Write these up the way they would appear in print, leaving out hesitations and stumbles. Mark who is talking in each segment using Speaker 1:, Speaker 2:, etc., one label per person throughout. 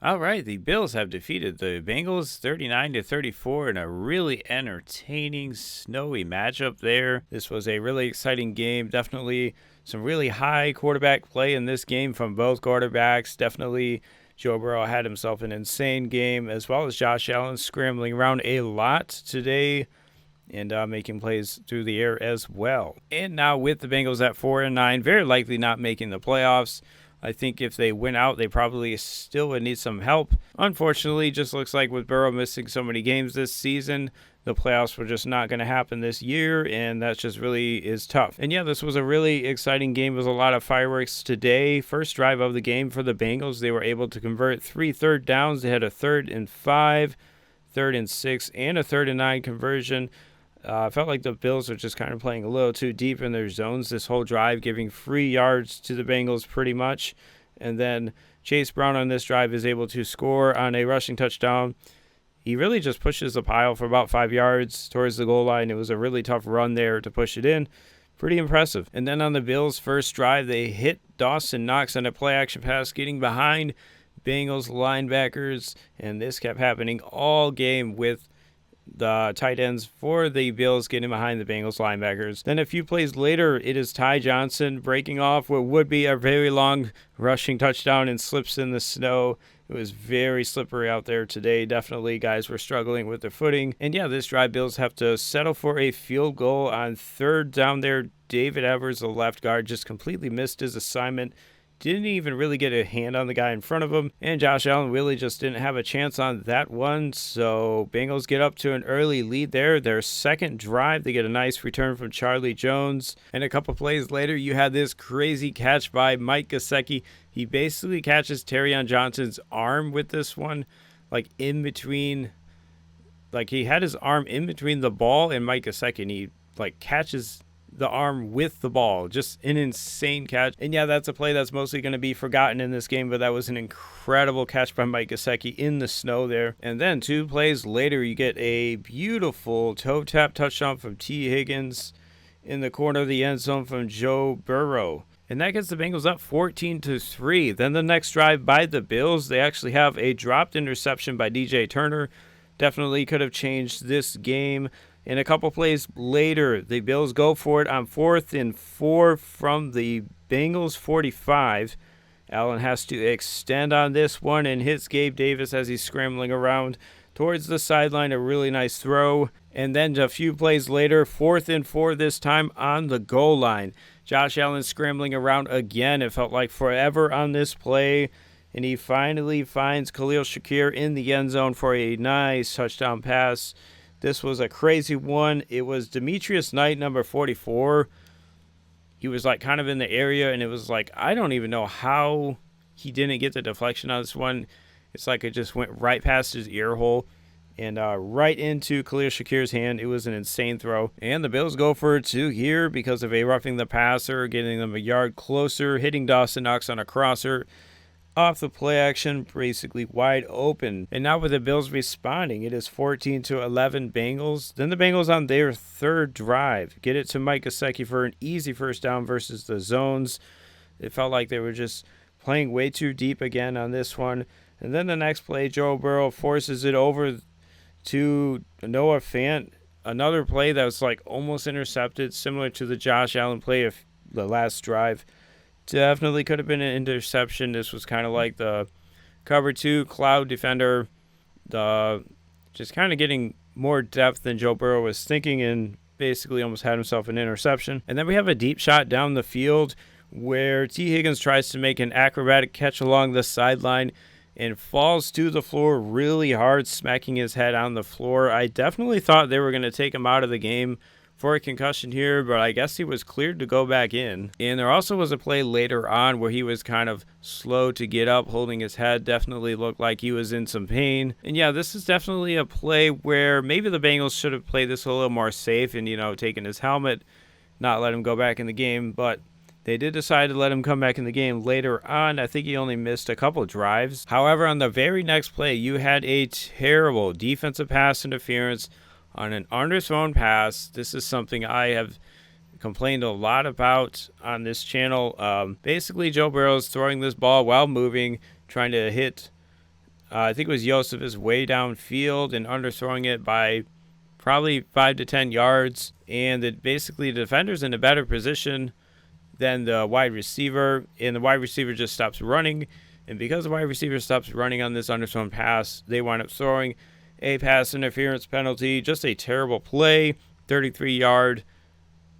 Speaker 1: All right, the Bills have defeated the Bengals 39-34 in a really entertaining, snowy matchup there. This was a really exciting game. Definitely some really high quarterback play in this game from both quarterbacks. Definitely Joe Burrow had himself an insane game, as well as Josh Allen scrambling around a lot today and making plays through the air as well. And now with the Bengals at 4-9, very likely not making the playoffs. I think if they went out, they probably still would need some help. Unfortunately, just looks like with Burrow missing so many games this season, the playoffs were just not going to happen this year, and that just really is tough. And yeah, this was a really exciting game with a lot of fireworks today. First drive of the game for the Bengals, they were able to convert 3 third downs. They had a 3rd and 5, 3rd and 6, and a 3rd and 9 conversion. I felt like the Bills are just kind of playing a little too deep in their zones this whole drive, giving free yards to the Bengals pretty much. And then Chase Brown on this drive is able to score on a rushing touchdown. He really just pushes the pile for about 5 yards towards the goal line. It was a really tough run there to push it in. Pretty impressive. And then on the Bills' first drive, they hit Dawson Knox on a play-action pass, getting behind Bengals linebackers. And this kept happening all game with the tight ends for the Bills getting behind the Bengals linebackers. Then a few plays later, it is Ty Johnson breaking off what would be a very long rushing touchdown and slips in the snow. It was very slippery out there today. Definitely guys were struggling with their footing. And yeah, this drive, Bills have to settle for a field goal on 3rd down there. David Evers, the left guard, just completely missed his assignment. Didn't even really get a hand on the guy in front of him. And Josh Allen really just didn't have a chance on that one. So Bengals get up to an early lead there. Their second drive, they get a nice return from Charlie Jones. And a couple plays later, you had this crazy catch by Mike Gesicki. He basically catches Terrion Johnson's arm with this one, like in between. Like he had his arm in between the ball and Mike Gesicki, and he like catches the arm with the ball. Just an insane catch. And yeah, that's a play that's mostly going to be forgotten in this game, but that was an incredible catch by Mike Gesicki in the snow there. And then 2 plays later, you get a beautiful toe tap touchdown from T. Higgins in the corner of the end zone from Joe Burrow. And that gets the Bengals up 14-3. Then the next drive by the Bills, they actually have a dropped interception by DJ Turner. Definitely could have changed this game. And a couple plays later, the Bills go for it on 4th and 4 from the Bengals 45. Allen has to extend on this one and hits Gabe Davis as he's scrambling around towards the sideline. A really nice throw. And then a few plays later, 4th and 4 this time on the goal line. Josh Allen scrambling around again. It felt like forever on this play. And he finally finds Khalil Shakir in the end zone for a nice touchdown pass. This was a crazy one. It was Demetrius Knight, number 44. He was like kind of in the area, and it was like, I don't even know how he didn't get the deflection on this one. It's like it just went right past his ear hole and right into Khalil Shakir's hand. It was an insane throw. And the Bills go for it too here because of a roughing the passer, getting them a yard closer, hitting Dawson Knox on a crosser. Off the play action, basically wide open. And now with the Bills responding, it is 14-11 Bengals. Then the Bengals on their 3rd drive get it to Mike Gesicki for an easy first down versus the zones. It felt like they were just playing way too deep again on this one. And then the next play, Joe Burrow forces it over to Noah Fant. Another play that was like almost intercepted, similar to the Josh Allen play of the last drive. Definitely could have been an interception. This was kind of like the cover 2 cloud defender, just kind of getting more depth than Joe Burrow was thinking, and basically almost had himself an interception. And then we have a deep shot down the field where T. Higgins tries to make an acrobatic catch along the sideline and falls to the floor really hard, smacking his head on the floor. I definitely thought they were going to take him out of the game for a concussion here, but I guess he was cleared to go back in. And there also was a play later on where he was kind of slow to get up, holding his head. Definitely looked like he was in some pain. And yeah, this is definitely a play where maybe the Bengals should have played this a little more safe and, taken his helmet, not let him go back in the game. But they did decide to let him come back in the game later on. I think he only missed a couple drives. However, on the very next play, you had a terrible defensive pass interference on an underthrown pass. This is something I have complained a lot about on this channel. Basically, Joe Burrow is throwing this ball while moving, trying to hit I think it was Joseph is way downfield and underthrowing it by probably 5 to 10 yards. And basically the defender's in a better position than the wide receiver. And the wide receiver just stops running. And because the wide receiver stops running on this underthrown pass, they wind up throwing a pass interference penalty. Just a terrible play. 33-yard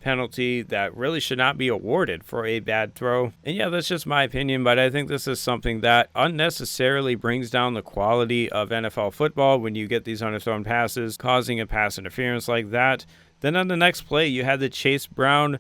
Speaker 1: penalty that really should not be awarded for a bad throw. And yeah, that's just my opinion, but I think this is something that unnecessarily brings down the quality of NFL football when you get these underthrown passes, causing a pass interference like that. Then on the next play, you had the Chase Brown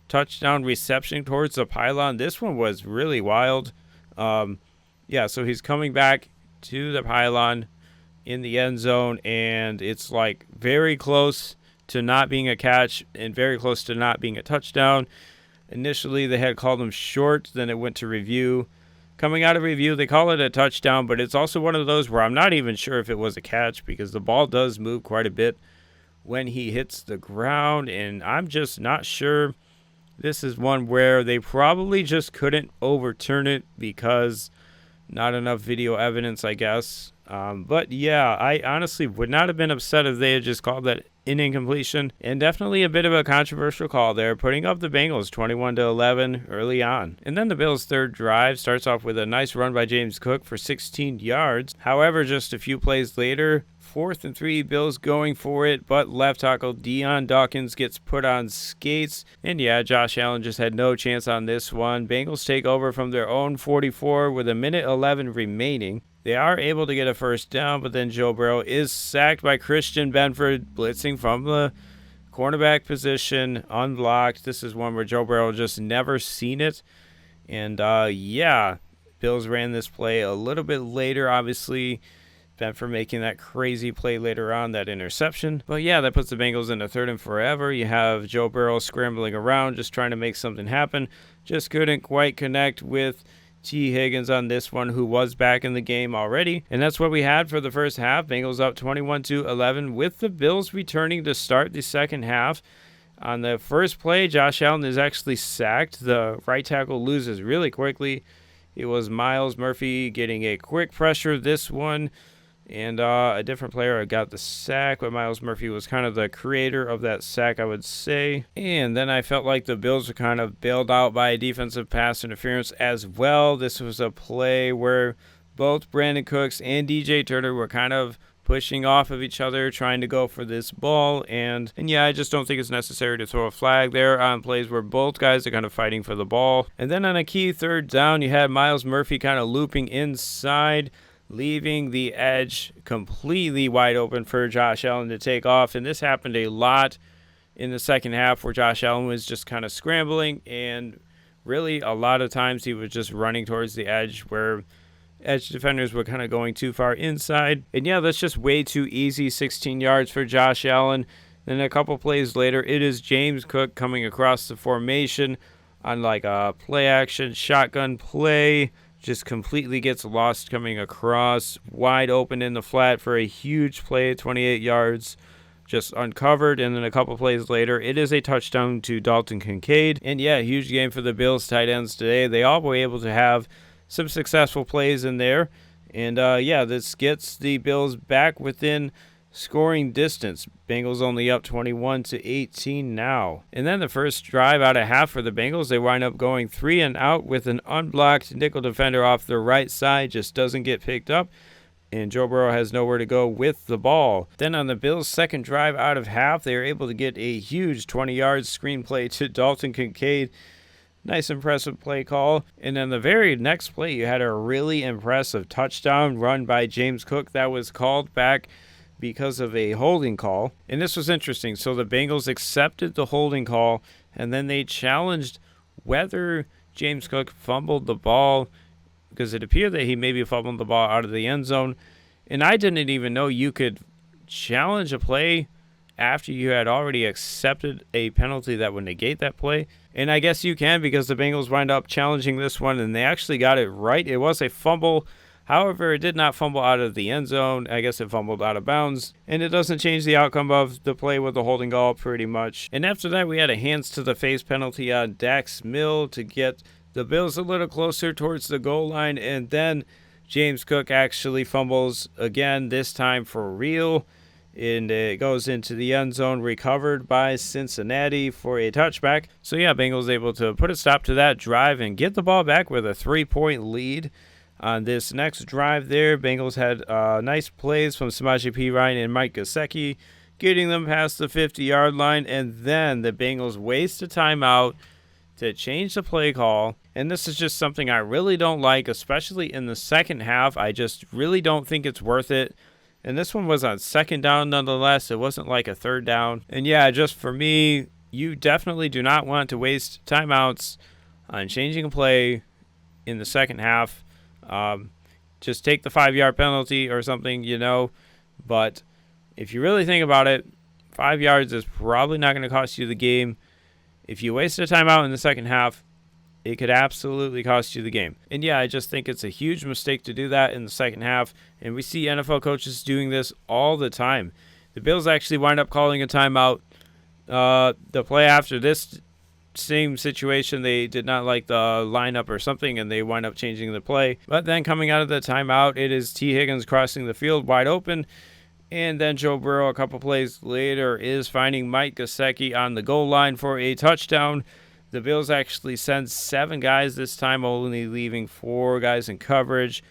Speaker 1: touchdown reception towards the pylon. This one was really wild. So he's coming back to the pylon in the end zone, and it's like very close to not being a catch and very close to not being a touchdown. Initially, they had called him short. Then it went to review. Coming out of review, they call it a touchdown, but it's also one of those where I'm not even sure if it was a catch because the ball does move quite a bit when he hits the ground, and I'm just not sure. This is one where they probably just couldn't overturn it because not enough video evidence, I guess. But yeah, I honestly would not have been upset if they had just called that an incompletion, and definitely a bit of a controversial call there, putting up the Bengals 21-11 early on. And then the Bills' third drive starts off with a nice run by James Cook for 16 yards. However, just a few plays later, 4th and 3, Bills going for it, but left tackle Dion Dawkins gets put on skates. And yeah, Josh Allen just had no chance on this one. Bengals take over from their own 44 with 1:11 remaining. They are able to get a first down, but then Joe Burrow is sacked by Christian Benford, blitzing from the cornerback position, unblocked. This is one where Joe Burrow just never seen it. And Bills ran this play a little bit later, obviously. Benford making that crazy play later on, that interception. But yeah, that puts the Bengals in a 3rd and forever. You have Joe Burrow scrambling around, just trying to make something happen. Just couldn't quite connect with T. Higgins on this one, who was back in the game already. And that's what we had for the first half. Bengals up 21-11 with the Bills returning to start the second half. On the first play, Josh Allen is actually sacked. The right tackle loses really quickly. It was Myles Murphy getting a quick pressure this one. And a different player got the sack, but Myles Murphy was kind of the creator of that sack, I would say. And then I felt like the Bills were kind of bailed out by a defensive pass interference as well. This was a play where both Brandon Cooks and DJ Turner were kind of pushing off of each other, trying to go for this ball. And yeah, I just don't think it's necessary to throw a flag there on plays where both guys are kind of fighting for the ball. And then on a key 3rd down, you had Myles Murphy kind of looping inside, leaving the edge completely wide open for Josh Allen to take off. And this happened a lot in the second half where Josh Allen was just kind of scrambling, and really a lot of times he was just running towards the edge where edge defenders were kind of going too far inside. And yeah, that's just way too easy. 16 yards for Josh Allen. Then a couple plays later, it is James Cook coming across the formation on like a play action shotgun play. Just completely gets lost coming across, wide open in the flat for a huge play, 28 yards, just uncovered. And then a couple plays later, it is a touchdown to Dalton Kincaid. And yeah, huge game for the Bills tight ends today. They all were able to have some successful plays in there. And this gets the Bills back within scoring distance. Bengals only up 21-18 now. And then the first drive out of half for the Bengals, they wind up going 3 and out with an unblocked nickel defender off the right side, just doesn't get picked up. And Joe Burrow has nowhere to go with the ball. Then on the Bills' second drive out of half, they are able to get a huge 20-yard screenplay to Dalton Kincaid. Nice, impressive play call. And then the very next play, you had a really impressive touchdown run by James Cook that was called back because of a holding call. And this was interesting. So the Bengals accepted the holding call, and then they challenged whether James Cook fumbled the ball, because it appeared that he maybe fumbled the ball out of the end zone. And I didn't even know you could challenge a play after you had already accepted a penalty that would negate that play. And I guess you can, because the Bengals wind up challenging this one, and they actually got it right. It was a fumble. However, it did not fumble out of the end zone. I guess it fumbled out of bounds. And it doesn't change the outcome of the play with the holding call pretty much. And after that, we had a hands-to-the-face penalty on Dax Mill to get the Bills a little closer towards the goal line. And then James Cook actually fumbles again, this time for real. And it goes into the end zone, recovered by Cincinnati for a touchback. So yeah, Bengals able to put a stop to that drive and get the ball back with a 3-point lead. On this next drive there, Bengals had nice plays from Samaje Perine and Mike Gesicki, getting them past the 50-yard line. And then the Bengals waste a timeout to change the play call. And this is just something I really don't like, especially in the second half. I just really don't think it's worth it. And this one was on second down nonetheless. It wasn't like a third down. And yeah, just for me, you definitely do not want to waste timeouts on changing a play in the second half. Just take the 5-yard penalty or something, But if you really think about it, 5 yards is probably not going to cost you the game. If you waste a timeout in the second half, it could absolutely cost you the game. And yeah, I just think it's a huge mistake to do that in the second half. And we see NFL coaches doing this all the time. The Bills actually wind up calling a timeout. The play after this same situation, they did not like the lineup or something, and they wind up changing the play. But then coming out of the timeout, it is T. Higgins crossing the field wide open. And then Joe Burrow, a couple plays later, is finding Mike Gesicki on the goal line for a touchdown. The Bills actually send 7 guys this time, only leaving 4 guys in coverage.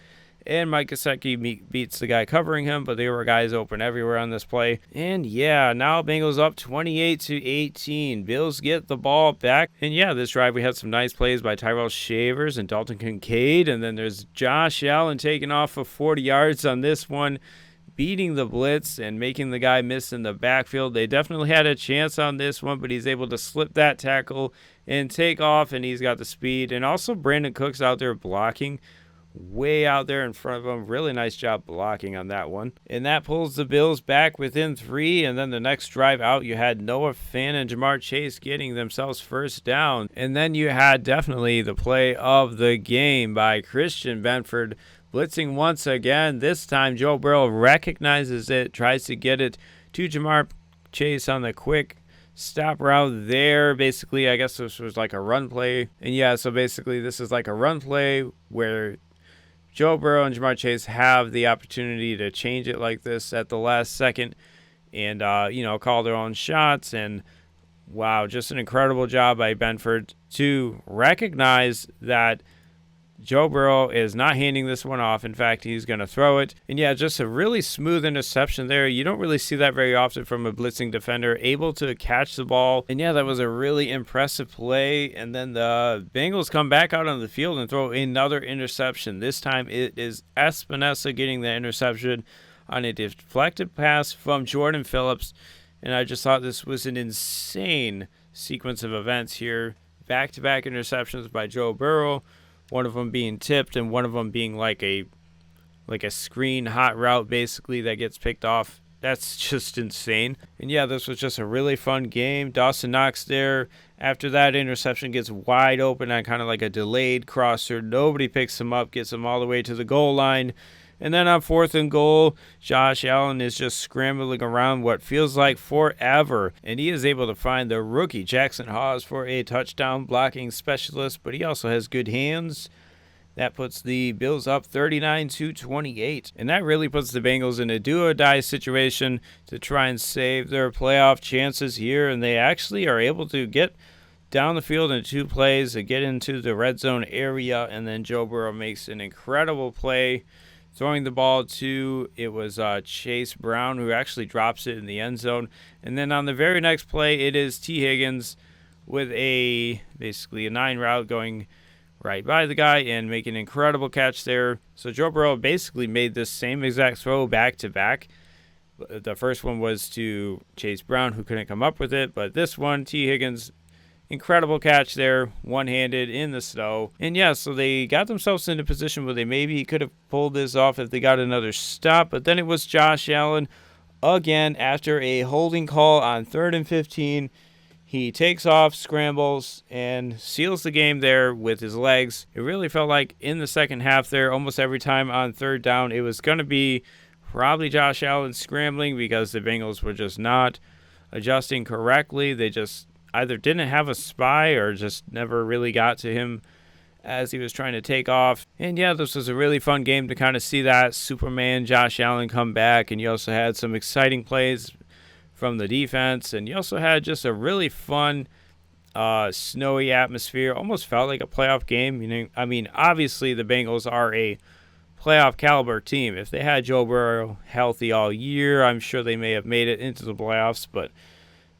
Speaker 1: And Mike Gesicki beats the guy covering him, but there were guys open everywhere on this play. And yeah, now Bengals up 28-18. Bills get the ball back. And yeah, this drive we had some nice plays by Tyrell Shavers and Dalton Kincaid. And then there's Josh Allen taking off for 40 yards on this one, beating the blitz and making the guy miss in the backfield. They definitely had a chance on this one, but he's able to slip that tackle and take off, and he's got the speed. And also Brandon Cooks out there blocking way out there in front of him. Really nice job blocking on that one. And that pulls the Bills back within 3. And then the next drive out, you had Noah Fant and Jamar Chase getting themselves first down. And then you had definitely the play of the game by Christian Benford, blitzing once again. This time Joe Burrow recognizes it, tries to get it to Jamar Chase on the quick stop route there. Basically, I guess this was like a run play. And yeah, so basically this is like a run play where Joe Burrow and Jamar Chase have the opportunity to change it like this at the last second and, call their own shots. And wow, just an incredible job by Benford to recognize that Joe Burrow is not handing this one off. In fact, he's going to throw it. And yeah, just a really smooth interception there. You don't really see that very often from a blitzing defender, able to catch the ball. And yeah, that was a really impressive play. And then the Bengals come back out on the field and throw another interception. This time it is Espinosa getting the interception on a deflected pass from Jordan Phillips. And I just thought this was an insane sequence of events here. Back-to-back interceptions by Joe Burrow. One of them being tipped and one of them being like a screen hot route basically that gets picked off. That's just insane. And yeah, this was just a really fun game. Dawson Knox there, after that interception, gets wide open on kind of like a delayed crosser. Nobody picks him up, gets him all the way to the goal line. And then on 4th and goal, Josh Allen is just scrambling around what feels like forever. And he is able to find the rookie Jackson Hawes for a touchdown blocking specialist, but he also has good hands. That puts the Bills up 39-28. And that really puts the Bengals in a do-or-die situation to try and save their playoff chances here. And they actually are able to get down the field in 2 plays to get into the red zone area. And then Joe Burrow makes an incredible play, throwing the ball to, it was Chase Brown, who actually drops it in the end zone. And then on the very next play, it is T. Higgins with basically a 9 route going right by the guy and make an incredible catch there. So Joe Burrow basically made this same exact throw back-to-back. The first one was to Chase Brown, who couldn't come up with it. But this one, T. Higgins, incredible catch there, one-handed in the snow. And yeah, so they got themselves in a position where they maybe could have pulled this off if they got another stop. But then it was Josh Allen again after a holding call on 3rd and 15. He takes off, scrambles, and seals the game there with his legs. It really felt like in the second half there, almost every time on 3rd down, it was going to be probably Josh Allen scrambling because the Bengals were just not adjusting correctly. They just either didn't have a spy or just never really got to him as he was trying to take off. And yeah, this was a really fun game to kind of see that Superman Josh Allen come back. And you also had some exciting plays from the defense. And you also had just a really fun snowy atmosphere. Almost felt like a playoff game. I mean, obviously the Bengals are a playoff caliber team. If they had Joe Burrow healthy all year, I'm sure they may have made it into the playoffs, but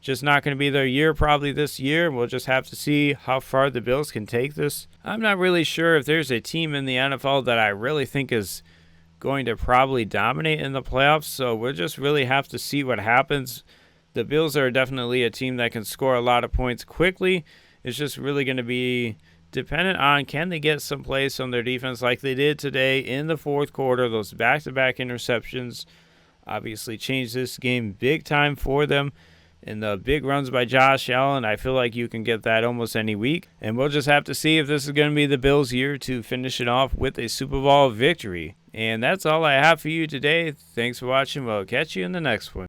Speaker 1: just not going to be their year probably this year. We'll just have to see how far the Bills can take this. I'm not really sure if there's a team in the NFL that I really think is going to probably dominate in the playoffs, so we'll just really have to see what happens. The Bills are definitely a team that can score a lot of points quickly. It's just really going to be dependent on can they get some plays on their defense like they did today in the fourth quarter. Those back-to-back interceptions obviously changed this game big time for them. And the big runs by Josh Allen, I feel like you can get that almost any week. And we'll just have to see if this is going to be the Bills' year to finish it off with a Super Bowl victory. And that's all I have for you today. Thanks for watching. We'll catch you in the next one.